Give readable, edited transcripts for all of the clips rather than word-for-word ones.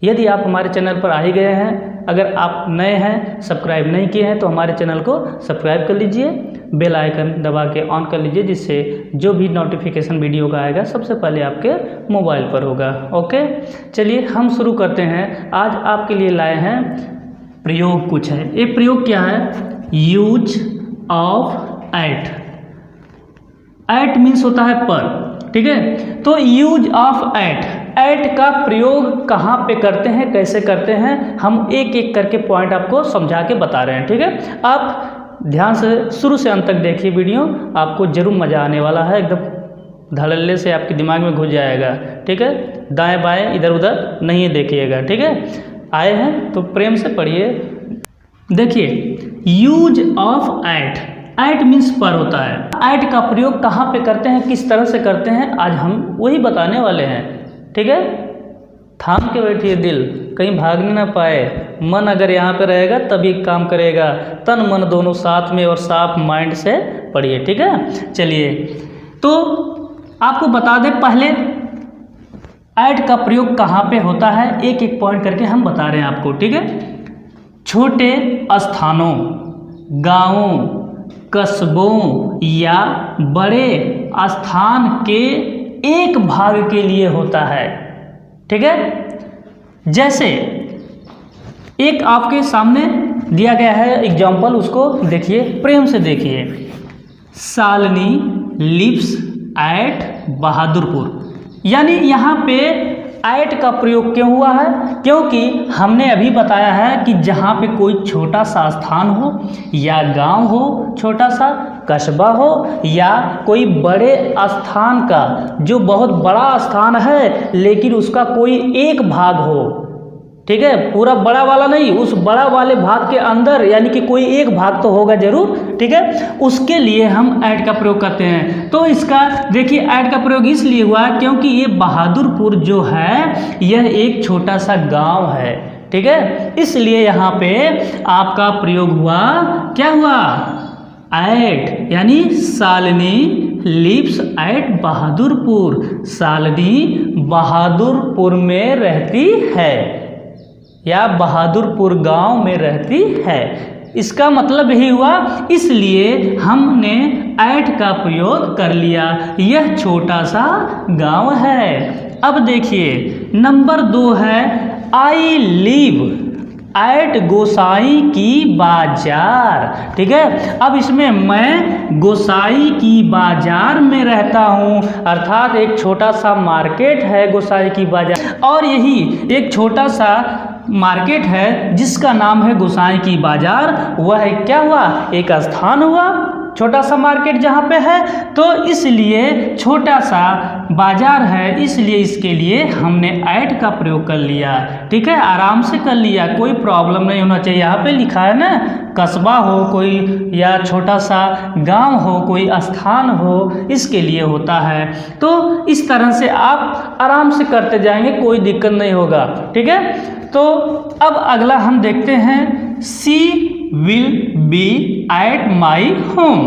यदि आप हमारे चैनल पर आ ही गए हैं, अगर आप नए हैं, सब्सक्राइब नहीं किए हैं तो हमारे चैनल को सब्सक्राइब कर लीजिए, बेल आइकन दबा के ऑन कर लीजिए, जिससे जो भी नोटिफिकेशन वीडियो का आएगा सबसे पहले आपके मोबाइल पर होगा। ओके, चलिए हम शुरू करते हैं। आज आपके लिए लाए हैं प्रयोग कुछ है। ये प्रयोग क्या है? Use of at. At means होता है पर, ठीक है। तो यूज ऑफ एट, एट का प्रयोग कहाँ पे करते हैं, कैसे करते हैं, हम एक एक करके पॉइंट आपको समझा के बता रहे हैं, ठीक है। आप ध्यान से शुरू से अंत तक देखिए वीडियो, आपको जरूर मज़ा आने वाला है, एकदम धड़ल्ले से आपके दिमाग में घुस जाएगा, ठीक है। दाएं बाएं इधर उधर नहीं देखिएगा, ठीक है। आए हैं तो प्रेम से पढ़िए। देखिए, use of at, at means पर होता है। एट का प्रयोग कहाँ पे करते हैं, किस तरह से करते हैं, आज हम वही बताने वाले हैं, ठीक है। थाम के बैठिए दिल, कहीं भागने ना पाए। मन अगर यहाँ पे रहेगा तभी काम करेगा, तन मन दोनों साथ में और साफ माइंड से पढ़िए, ठीक है। चलिए, तो आपको बता दें पहले एट का प्रयोग कहाँ पे होता है, एक एक पॉइंट करके हम बता रहे हैं आपको, ठीक है। छोटे स्थानों, गांवों, कस्बों या बड़े स्थान के एक भाग के लिए होता है, ठीक है। जैसे एक आपके सामने दिया गया है एग्जाम्पल, उसको देखिए, प्रेम से देखिए। सालनी लिव्स एट बहादुरपुर, यानी यहाँ पे एट का प्रयोग क्यों हुआ है? क्योंकि हमने अभी बताया है कि जहाँ पे कोई छोटा सा स्थान हो या गांव हो, छोटा सा कस्बा हो या कोई बड़े स्थान का, जो बहुत बड़ा स्थान है लेकिन उसका कोई एक भाग हो, ठीक है, पूरा बड़ा वाला नहीं, उस बड़ा वाले भाग के अंदर यानी कि कोई एक भाग तो होगा जरूर, ठीक है, उसके लिए हम ऐड का प्रयोग करते हैं। तो इसका देखिए, ऐड का प्रयोग इसलिए हुआ क्योंकि ये बहादुरपुर जो है यह एक छोटा सा गांव है, ठीक है, इसलिए यहाँ पे आपका प्रयोग हुआ, क्या हुआ? ऐट, यानी सालनी लिव्स एट बहादुरपुर, सालनी बहादुरपुर में रहती है या बहादुरपुर गांव में रहती है, इसका मतलब यही हुआ, इसलिए हमने ऐट का प्रयोग कर लिया, यह छोटा सा गांव है। अब देखिए नंबर 2 है आई लिव एट गोसाई की बाजार, ठीक है। अब इसमें मैं गोसाई की बाजार में रहता हूँ, अर्थात एक छोटा सा मार्केट है गोसाई की बाजार, और यही एक छोटा सा मार्केट है जिसका नाम है गोसाई की बाजार, वह क्या हुआ? एक स्थान हुआ, छोटा सा मार्केट जहाँ पे है, तो इसलिए छोटा सा बाजार है, इसलिए इसके लिए हमने ऐट का प्रयोग कर लिया, ठीक है। आराम से कर लिया, कोई प्रॉब्लम नहीं होना चाहिए। यहाँ पे लिखा है ना, कस्बा हो कोई या छोटा सा गांव हो, कोई स्थान हो, इसके लिए होता है। तो इस तरह से आप आराम से करते जाएंगे, कोई दिक्कत नहीं होगा, ठीक है। तो अब अगला हम देखते हैं, she will be at my home,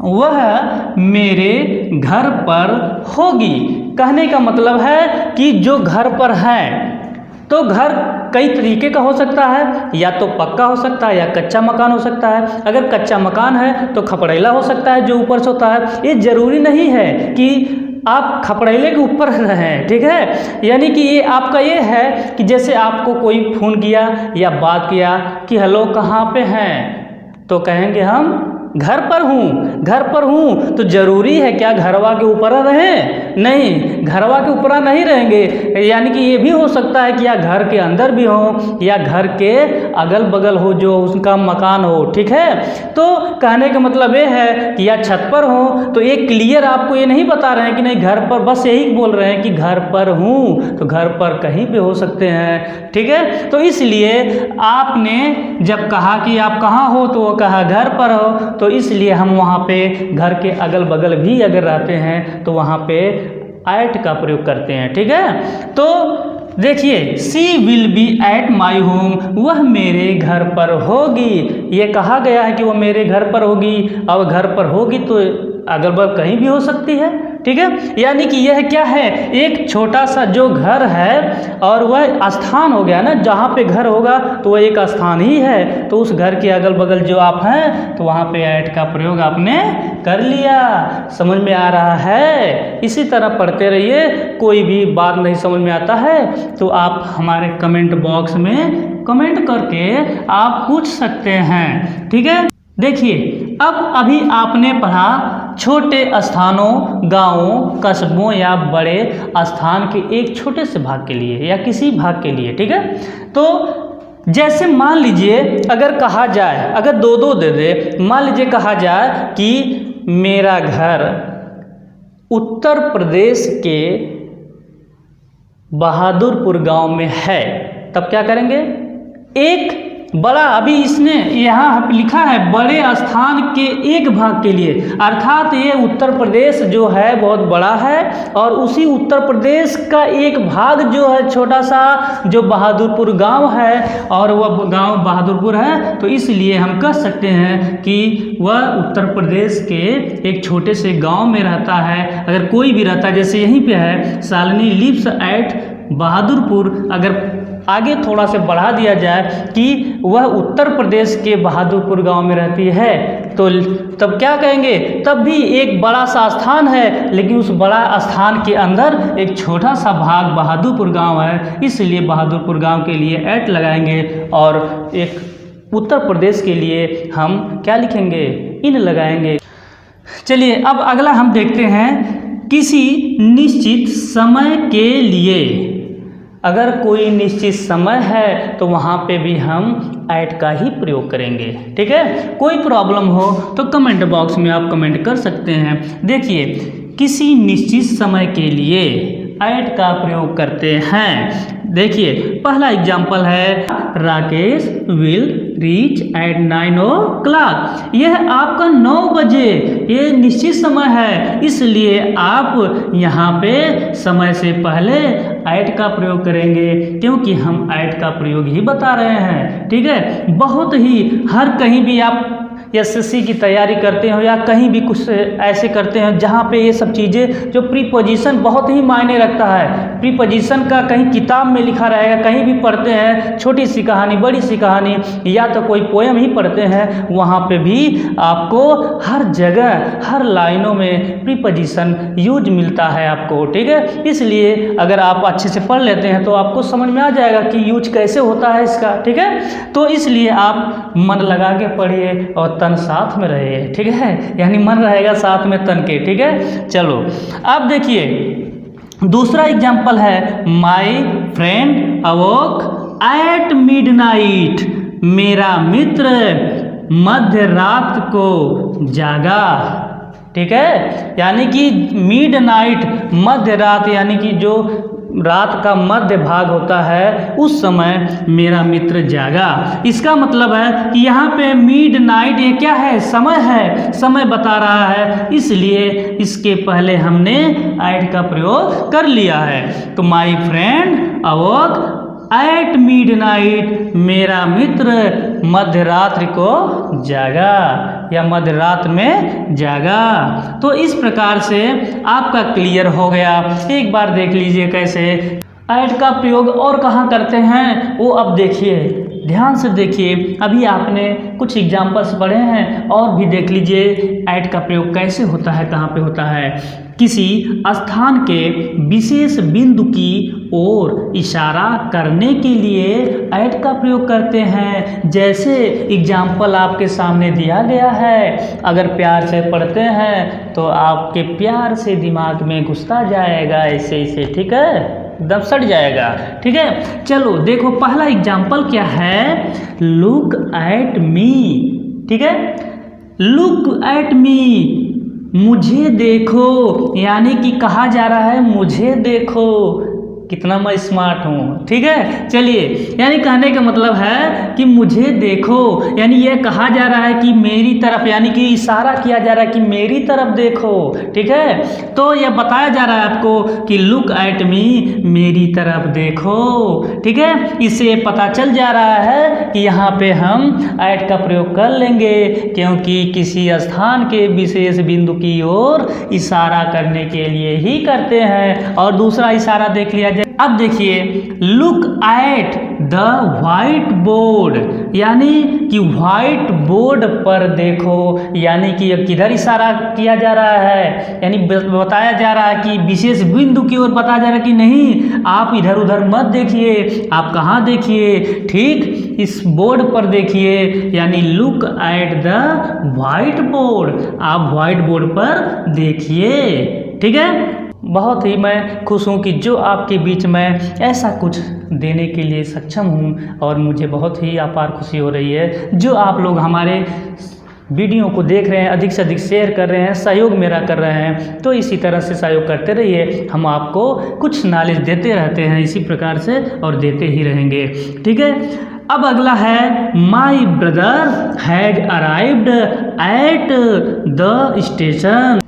वह मेरे घर पर होगी। कहने का मतलब है कि जो घर पर है, तो घर कई तरीके का हो सकता है, या तो पक्का हो सकता है या कच्चा मकान हो सकता है। अगर कच्चा मकान है तो खपड़ेला हो सकता है जो ऊपर से होता है। ये जरूरी नहीं है कि आप खपड़ेले के ऊपर रहें, ठीक है। यानी कि ये आपका ये है कि जैसे आपको कोई फ़ोन किया या बात किया कि हेलो कहाँ पे हैं, तो कहेंगे हम घर पर हूँ, घर पर हूँ, तो ज़रूरी है क्या घरवा के ऊपर रहें? नहीं, घरवा के ऊपर नहीं रहेंगे। यानी कि ये भी हो सकता है कि या घर के अंदर भी हो या घर के अगल बगल हो जो उसका मकान हो, ठीक है। तो कहने का मतलब ये है कि या छत पर हो, तो ये क्लियर आपको ये नहीं बता रहे हैं कि नहीं घर पर, बस यही बोल रहे हैं कि घर पर हूँ, तो घर पर कहीं भी हो सकते हैं, ठीक है। तो इसलिए आपने जब कहा कि आप कहाँ हो, तो वो कहा घर पर हो, तो इसलिए हम वहाँ पे घर के अगल बगल भी अगर रहते हैं तो वहाँ पे एट का प्रयोग करते हैं, ठीक है। तो देखिए, she will be at my home, वह मेरे घर पर होगी। ये कहा गया है कि वह मेरे घर पर होगी। अब घर पर होगी तो अगल बगल कहीं भी हो सकती है, ठीक है। यानी कि यह क्या है, एक छोटा सा जो घर है और वह स्थान हो गया ना, जहाँ पे घर होगा तो वह एक स्थान ही है, तो उस घर के अगल बगल जो आप हैं तो वहाँ पे ऐट का प्रयोग आपने कर लिया। समझ में आ रहा है? इसी तरह पढ़ते रहिए, कोई भी बात नहीं समझ में आता है तो आप हमारे कमेंट बॉक्स में कमेंट करके आप पूछ सकते हैं, ठीक है। देखिए अब अभी आपने पढ़ा छोटे स्थानों, गांवों, कस्बों या बड़े स्थान के एक छोटे से भाग के लिए या किसी भाग के लिए, ठीक है। तो जैसे मान लीजिए अगर कहा जाए, अगर दो दो दे दे, मान लीजिए कहा जाए कि मेरा घर उत्तर प्रदेश के बहादुरपुर गांव में है, तब क्या करेंगे, एक बड़ा, अभी इसने यहाँ लिखा है बड़े स्थान के एक भाग के लिए, अर्थात ये उत्तर प्रदेश जो है बहुत बड़ा है और उसी उत्तर प्रदेश का एक भाग जो है छोटा सा जो बहादुरपुर गांव है और वह गांव बहादुरपुर है, तो इसलिए हम कह सकते हैं कि वह उत्तर प्रदेश के एक छोटे से गांव में रहता है। अगर कोई भी रहता है, जैसे यहीं पे है शालिनी लिव्स एट बहादुरपुर, अगर आगे थोड़ा से बढ़ा दिया जाए कि वह उत्तर प्रदेश के बहादुरपुर गांव में रहती है, तो तब क्या कहेंगे, तब भी एक बड़ा सा स्थान है लेकिन उस बड़ा स्थान के अंदर एक छोटा सा भाग बहादुरपुर गांव है, इसलिए बहादुरपुर गांव के लिए ऐट लगाएंगे और एक उत्तर प्रदेश के लिए हम क्या लिखेंगे, इन लगाएंगे। चलिए अब अगला हम देखते हैं, किसी निश्चित समय के लिए, अगर कोई निश्चित समय है तो वहाँ पे भी हम ऐट का ही प्रयोग करेंगे, ठीक है। कोई प्रॉब्लम हो तो कमेंट बॉक्स में आप कमेंट कर सकते हैं। देखिए किसी निश्चित समय के लिए ऐट का प्रयोग करते हैं। देखिए पहला एग्जाम्पल है, Rakesh will reach at 9 o'clock, यह आपका 9 बजे, ये निश्चित समय है, इसलिए आप यहाँ पे समय से पहले ऐट का प्रयोग करेंगे, क्योंकि हम ऐट का प्रयोग ही बता रहे हैं, ठीक है। बहुत ही हर कहीं भी आप एसएससी की तैयारी करते हो या कहीं भी कुछ ऐसे करते हैं जहाँ पे ये सब चीज़ें जो प्रीपोजिशन बहुत ही मायने रखता है, प्रीपोजिशन का कहीं किताब में लिखा रहेगा, कहीं भी पढ़ते हैं, छोटी सी कहानी, बड़ी सी कहानी या तो कोई पोएम ही पढ़ते हैं, वहाँ पे भी आपको हर जगह हर लाइनों में प्रीपोजिशन यूज मिलता है आपको, ठीक है। इसलिए अगर आप अच्छे से पढ़ लेते हैं तो आपको समझ में आ जाएगा कि यूज कैसे होता है इसका, ठीक है। तो इसलिए आप मन लगा के पढ़िए और तन साथ में रहे, ठीक है, यानी मन रहेगा साथ में तन के, ठीक है। चलो अब देखिए दूसरा एग्जाम्पल है, my friend awoke at midnight, मेरा मित्र मध्य रात को जागा, ठीक है। यानी कि मिडनाइट, मध्य रात, यानी कि जो रात का मध्य भाग होता है उस समय मेरा मित्र जागा। इसका मतलब है कि यहाँ पे मिडनाइट ये क्या है, समय है, समय बता रहा है, इसलिए इसके पहले हमने ऐट का प्रयोग कर लिया है। तो my friend awoke at midnight, मेरा मित्र मध्य रात्रि को जागा या मध्य रात में जागा। तो इस प्रकार से आपका क्लियर हो गया। एक बार देख लीजिए कैसे ऐट का प्रयोग और कहाँ करते हैं वो अब देखिए, ध्यान से देखिए। अभी आपने कुछ एग्जाम्पल्स पढ़े हैं और भी देख लीजिए ऐट का प्रयोग कैसे होता है, कहाँ पे होता है। किसी स्थान के विशेष बिंदु की ओर इशारा करने के लिए ऐट का प्रयोग करते हैं। जैसे एग्जाम्पल आपके सामने दिया गया है, अगर प्यार से पढ़ते हैं तो आपके प्यार से दिमाग में घुसता जाएगा, ऐसे ऐसे, ठीक है, एकदम सट जाएगा, ठीक है। चलो देखो पहला एग्जाम्पल क्या है, लुक एट मी, ठीक है, लुक एट मी, मुझे देखो, यानी कि कहा जा रहा है मुझे देखो, कितना मैं स्मार्ट हूँ। ठीक है, चलिए, यानी कहने का मतलब है कि मुझे देखो, यानी ये कहा जा रहा है कि मेरी तरफ, यानी कि इशारा किया जा रहा है कि मेरी तरफ देखो। ठीक है, तो यह बताया जा रहा है आपको कि लुक एट मी, मेरी तरफ देखो। ठीक है, इससे पता चल जा रहा है कि यहाँ पे हम एट का प्रयोग कर लेंगे, क्योंकि किसी स्थान के विशेष बिंदु की ओर इशारा करने के लिए ही करते हैं। और दूसरा इशारा देख लिया जाए। अब देखिए, look at the white board, यानी कि व्हाइट बोर्ड पर देखो, यानी कि किधर इशारा किया जा रहा है, यानी बताया जा रहा है कि विशेष बिंदु की ओर बताया जा रहा है कि नहीं, आप इधर उधर मत देखिए। आप कहाँ देखिए? ठीक, इस बोर्ड पर देखिए, यानी look at the white board, आप व्हाइट बोर्ड पर देखिए। ठीक है, बहुत ही मैं खुश हूँ कि जो आपके बीच में ऐसा कुछ देने के लिए सक्षम हूँ, और मुझे बहुत ही अपार खुशी हो रही है। जो आप लोग हमारे वीडियो को देख रहे हैं, अधिक से अधिक शेयर कर रहे हैं, सहयोग मेरा कर रहे हैं, तो इसी तरह से सहयोग करते रहिए। हम आपको कुछ नॉलेज देते रहते हैं इसी प्रकार से, और देते ही रहेंगे। ठीक है, अब अगला है, my brother has arrived at the station,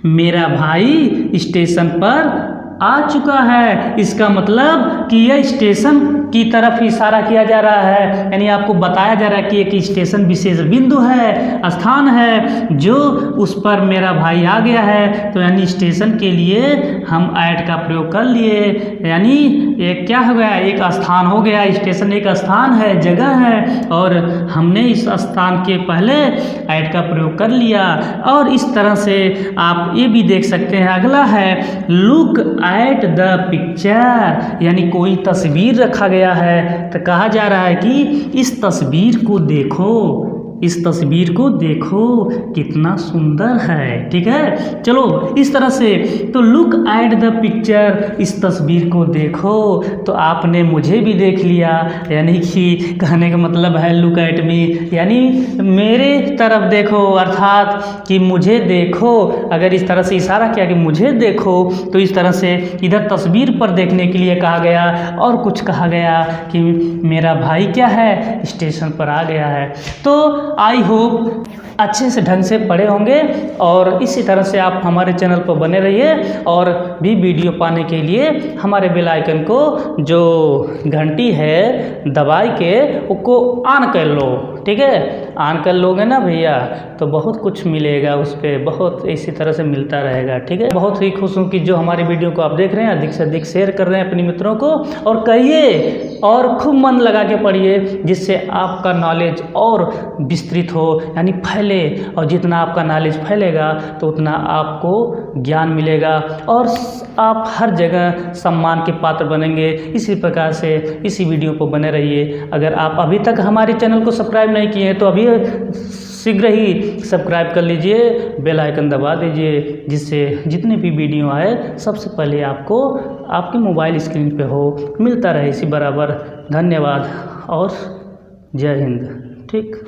मेरा भाई स्टेशन पर आ चुका है। इसका मतलब कि यह स्टेशन की तरफ इशारा किया जा रहा है, यानी आपको बताया जा रहा है कि एक स्टेशन विशेष बिंदु है, स्थान है, जो उस पर मेरा भाई आ गया है। तो यानी स्टेशन के लिए हम ऐट का प्रयोग कर लिए, यानी एक क्या हो गया, एक स्थान हो गया। स्टेशन एक स्थान है, जगह है, और हमने इस स्थान के पहले ऐट का प्रयोग कर लिया। और इस तरह से आप ये भी देख सकते हैं। अगला है, लुक एट द पिक्चर, यानी कोई तस्वीर रखा गया है, तो कहा जा रहा है कि इस तस्वीर को देखो, इस तस्वीर को देखो कितना सुंदर है। ठीक है, चलो इस तरह से, तो लुक एट द पिक्चर, इस तस्वीर को देखो, तो आपने मुझे भी देख लिया, यानी कि कहने का मतलब है लुक एट मी, यानी मेरे तरफ देखो, अर्थात कि मुझे देखो। अगर इस तरह से इशारा किया कि मुझे देखो, तो इस तरह से इधर तस्वीर पर देखने के लिए कहा गया, और कुछ कहा गया कि मेरा भाई क्या है, स्टेशन पर आ गया है। तो आई होप अच्छे से ढंग से पढ़े होंगे, और इसी तरह से आप हमारे चैनल पर बने रहिए, और भी वीडियो पाने के लिए हमारे बेल आइकन को, जो घंटी है दबाई के, उसको ऑन कर लो। ठीक है, ऑन कर लोगे ना भैया, तो बहुत कुछ मिलेगा उस पर, बहुत इसी तरह से मिलता रहेगा। ठीक है, बहुत ही खुश हूँ कि जो हमारी वीडियो को आप देख रहे हैं, अधिक से अधिक शेयर कर रहे हैं अपने मित्रों को, और कहिए, और खूब मन लगा के पढ़िए, जिससे आपका नॉलेज और विस्तृत हो, यानी फैले। और जितना आपका नॉलेज फैलेगा, तो उतना आपको ज्ञान मिलेगा, और आप हर जगह सम्मान के पात्र बनेंगे। इसी प्रकार से इसी वीडियो पर बने रहिए। अगर आप अभी तक हमारे चैनल को सब्सक्राइब नहीं किए हैं, तो अभी शीघ्र ही सब्सक्राइब कर लीजिए, बेल आइकन दबा दीजिए, जिससे जितने भी वीडियो आए सबसे पहले आपको आपके मोबाइल स्क्रीन पे हो, मिलता रहे इसी बराबर। धन्यवाद और जय हिंद। ठीक।